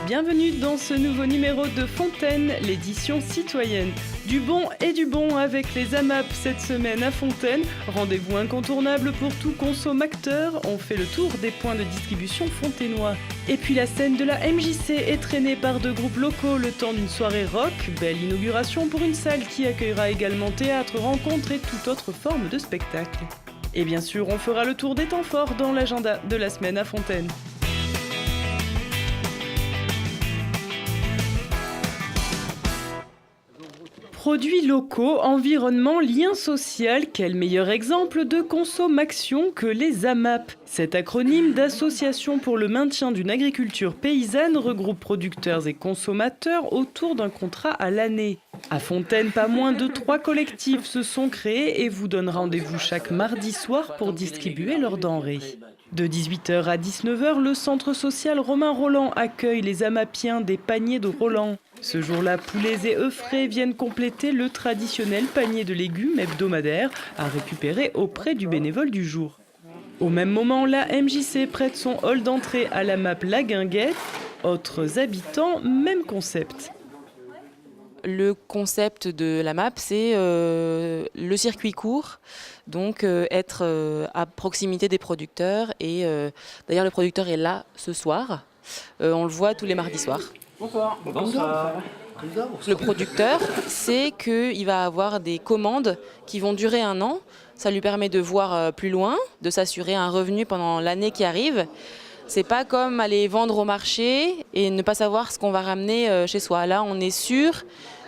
Bienvenue dans ce nouveau numéro de Fontaine, l'édition citoyenne. Du bon et du bon avec les AMAP cette semaine à Fontaine. Rendez-vous incontournable pour tout consommateur. On fait le tour des points de distribution fontainois. Et puis la scène de la MJC est traînée par deux groupes locaux le temps d'une soirée rock. Belle inauguration pour une salle qui accueillera également théâtre, rencontres et toute autre forme de spectacle. Et bien sûr, on fera le tour des temps forts dans l'agenda de la semaine à Fontaine. Produits locaux, environnement, lien social, quel meilleur exemple de consommation que les AMAP. Cet acronyme d'Association pour le maintien d'une agriculture paysanne regroupe producteurs et consommateurs autour d'un contrat à l'année. À Fontaine, pas moins de 3 collectifs se sont créés et vous donnent rendez-vous chaque mardi soir pour distribuer leurs denrées. De 18h à 19h, le centre social Romain Roland accueille les AMAPiens des paniers de Roland. Ce jour-là, poulets et œufs frais viennent compléter le traditionnel panier de légumes hebdomadaire à récupérer auprès du bénévole du jour. Au même moment, la MJC prête son hall d'entrée à l'AMAP La Guinguette. Autres habitants, même concept. Le concept de la map, c'est le circuit court, donc être à proximité des producteurs. Et d'ailleurs, le producteur est là ce soir. On le voit tous les mardis soirs. Bonsoir. Bonsoir. Le producteur sait qu'il va avoir des commandes qui vont durer 1 an. Ça lui permet de voir plus loin, de s'assurer un revenu pendant l'année qui arrive. C'est pas comme aller vendre au marché et ne pas savoir ce qu'on va ramener chez soi. Là, on est sûr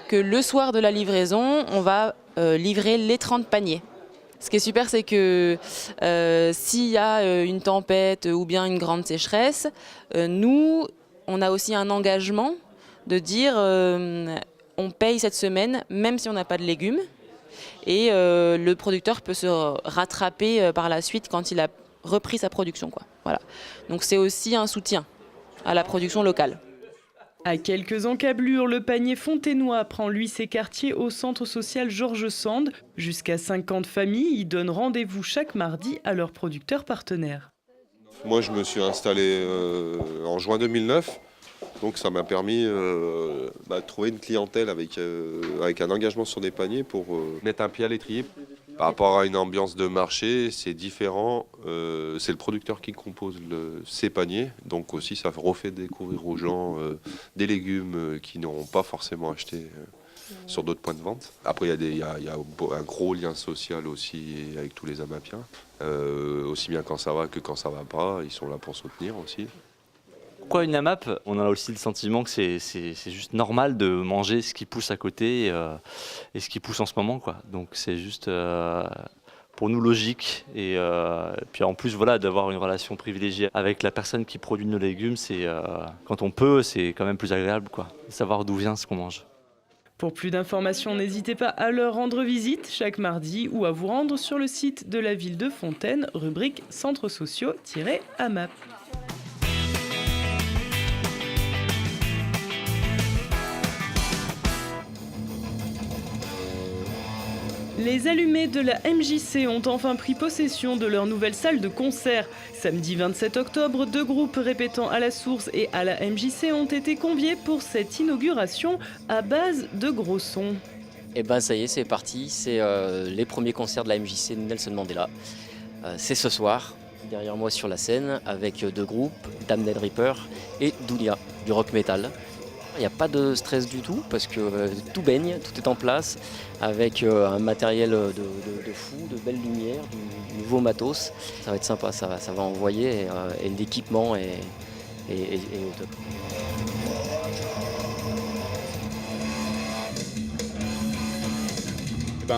que le soir de la livraison, on va livrer les 30 paniers. Ce qui est super, c'est que s'il y a une tempête ou bien une grande sécheresse, nous, on a aussi un engagement de dire on paye cette semaine, même si on n'a pas de légumes. Et le producteur peut se rattraper par la suite quand il a repris sa production, quoi. Voilà. Donc c'est aussi un soutien à la production locale. À quelques encablures, le panier fontainois prend lui ses quartiers au centre social Georges Sand. Jusqu'à 50 familles y donnent rendez-vous chaque mardi à leurs producteurs partenaires. Moi, je me suis installé en juin 2009. Donc ça m'a permis de trouver une clientèle avec un engagement sur des paniers pour mettre un pied à l'étrier. Par rapport à une ambiance de marché, c'est différent. C'est le producteur qui compose ses paniers. Donc aussi, ça refait découvrir aux gens des légumes qu'ils n'auront pas forcément achetés sur d'autres points de vente. Après, il y a un gros lien social aussi avec tous les AMAPiens. Aussi bien quand ça va que quand ça va pas, ils sont là pour soutenir aussi. Pourquoi une AMAP ? On a aussi le sentiment que c'est juste normal de manger ce qui pousse à côté et ce qui pousse en ce moment, quoi. Donc c'est juste pour nous logique. Et puis en plus, voilà, d'avoir une relation privilégiée avec la personne qui produit nos légumes, quand on peut, c'est quand même plus agréable, quoi. Savoir d'où vient ce qu'on mange. Pour plus d'informations, n'hésitez pas à leur rendre visite chaque mardi ou à vous rendre sur le site de la ville de Fontaine, rubrique Centres sociaux-AMAP. Les allumés de la MJC ont enfin pris possession de leur nouvelle salle de concert. Samedi 27 octobre, 2 groupes répétant à la Source et à la MJC ont été conviés pour cette inauguration à base de gros sons. Et ben ça y est, c'est parti, c'est les premiers concerts de la MJC Nelson Mandela. C'est ce soir, derrière moi sur la scène, avec 2 groupes, Damned Reaper et Dounia, du rock metal. Il n'y a pas de stress du tout parce que tout baigne, tout est en place avec un matériel de fou, de belles lumières, du nouveau matos. Ça va être sympa, ça va envoyer et l'équipement est au top.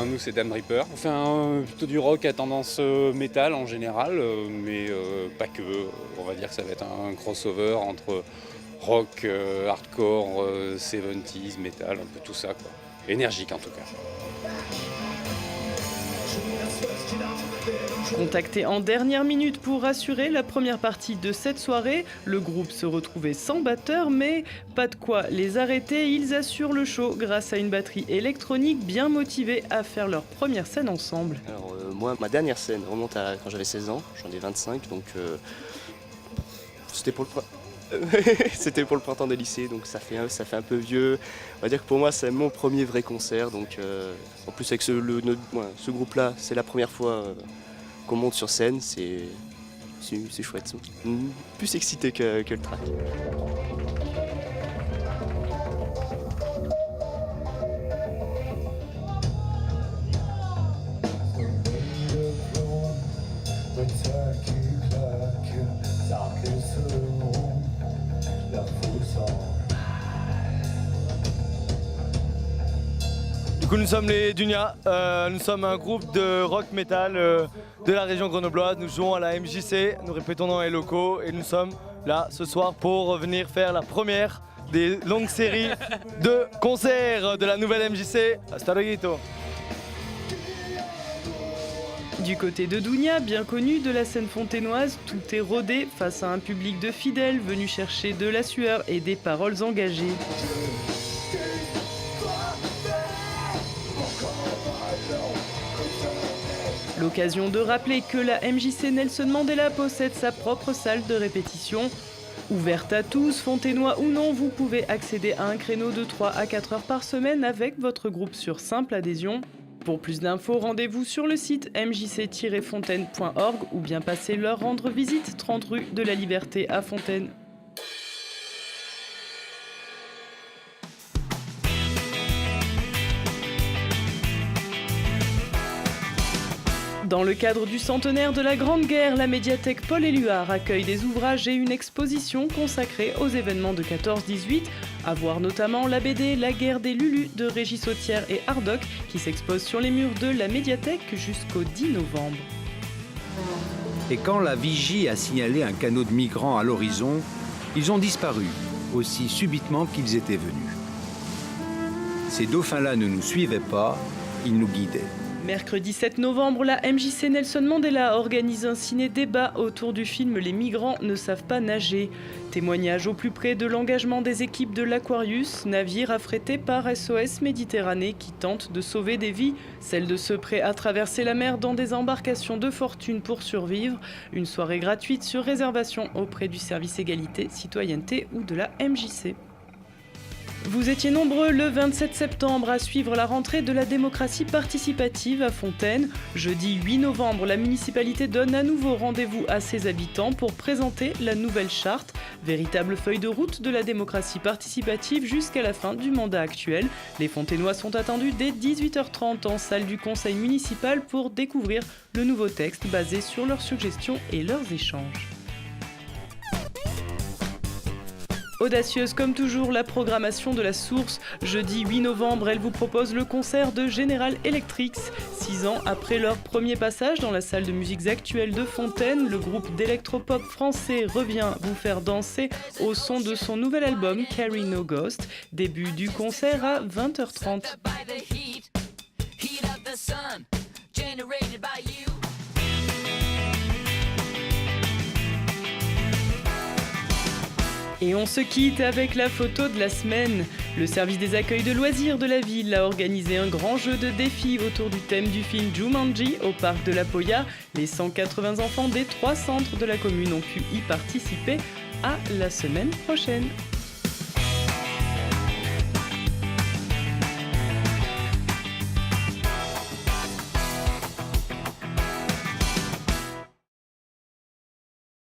Nous c'est Damned Reaper. On fait plutôt du rock à tendance métal en général, mais pas que. On va dire que ça va être un crossover entre rock, hardcore, 70s, metal, un peu tout ça, quoi. Énergique en tout cas. Contacté en dernière minute pour assurer la première partie de cette soirée, le groupe se retrouvait sans batteur, mais pas de quoi les arrêter. Ils assurent le show grâce à une batterie électronique bien motivée à faire leur première scène ensemble. Alors moi, ma dernière scène remonte à quand j'avais 16 ans, j'en ai 25, donc c'était pour le C'était pour le printemps des lycées, donc ça fait un peu vieux. On va dire que pour moi, c'est mon premier vrai concert. Donc, en plus, avec ce groupe-là, c'est la première fois qu'on monte sur scène. C'est chouette. Plus excité que le track. Du coup, nous sommes les Dunia, nous sommes un groupe de rock metal de la région grenobloise. Nous jouons à la MJC, nous répétons dans les locaux et nous sommes là ce soir pour venir faire la première des longues séries de concerts de la nouvelle MJC. Hasta luego. Du côté de Dounia, bien connu de la scène fontainoise, tout est rodé face à un public de fidèles venus chercher de la sueur et des paroles engagées. L'occasion de rappeler que la MJC Nelson Mandela possède sa propre salle de répétition. Ouverte à tous, fontainois ou non, vous pouvez accéder à un créneau de 3 à 4 heures par semaine avec votre groupe sur simple adhésion. Pour plus d'infos, rendez-vous sur le site mjc-fontaine.org ou bien passez leur rendre visite 30 rue de la Liberté à Fontaine. Dans le cadre du centenaire de la Grande Guerre, la médiathèque Paul-Éluard accueille des ouvrages et une exposition consacrée aux événements de 14-18, à voir notamment la BD La guerre des Lulus de Régis Sautière et Hardoc qui s'expose sur les murs de la médiathèque jusqu'au 10 novembre. Et quand la vigie a signalé un canot de migrants à l'horizon, ils ont disparu, aussi subitement qu'ils étaient venus. Ces dauphins-là ne nous suivaient pas, ils nous guidaient. Mercredi 7 novembre, la MJC Nelson Mandela organise un ciné-débat autour du film Les migrants ne savent pas nager. Témoignage au plus près de l'engagement des équipes de l'Aquarius, navire affrété par SOS Méditerranée qui tente de sauver des vies, celles de ceux prêts à traverser la mer dans des embarcations de fortune pour survivre. Une soirée gratuite sur réservation auprès du service égalité, citoyenneté ou de la MJC. Vous étiez nombreux le 27 septembre à suivre la rentrée de la démocratie participative à Fontaine. Jeudi 8 novembre, la municipalité donne à nouveau rendez-vous à ses habitants pour présenter la nouvelle charte, véritable feuille de route de la démocratie participative jusqu'à la fin du mandat actuel. Les Fontainois sont attendus dès 18h30 en salle du conseil municipal pour découvrir le nouveau texte basé sur leurs suggestions et leurs échanges. Audacieuse comme toujours, la programmation de la Source. Jeudi 8 novembre, elle vous propose le concert de General Electric. 6 ans après leur premier passage dans la salle de musiques actuelles de Fontaine, le groupe d'électropop français revient vous faire danser au son de son nouvel album Carry No Ghost. Début du concert à 20h30. Et on se quitte avec la photo de la semaine. Le service des accueils de loisirs de la ville a organisé un grand jeu de défis autour du thème du film Jumanji au parc de la Poya. Les 180 enfants des 3 centres de la commune ont pu y participer. À la semaine prochaine.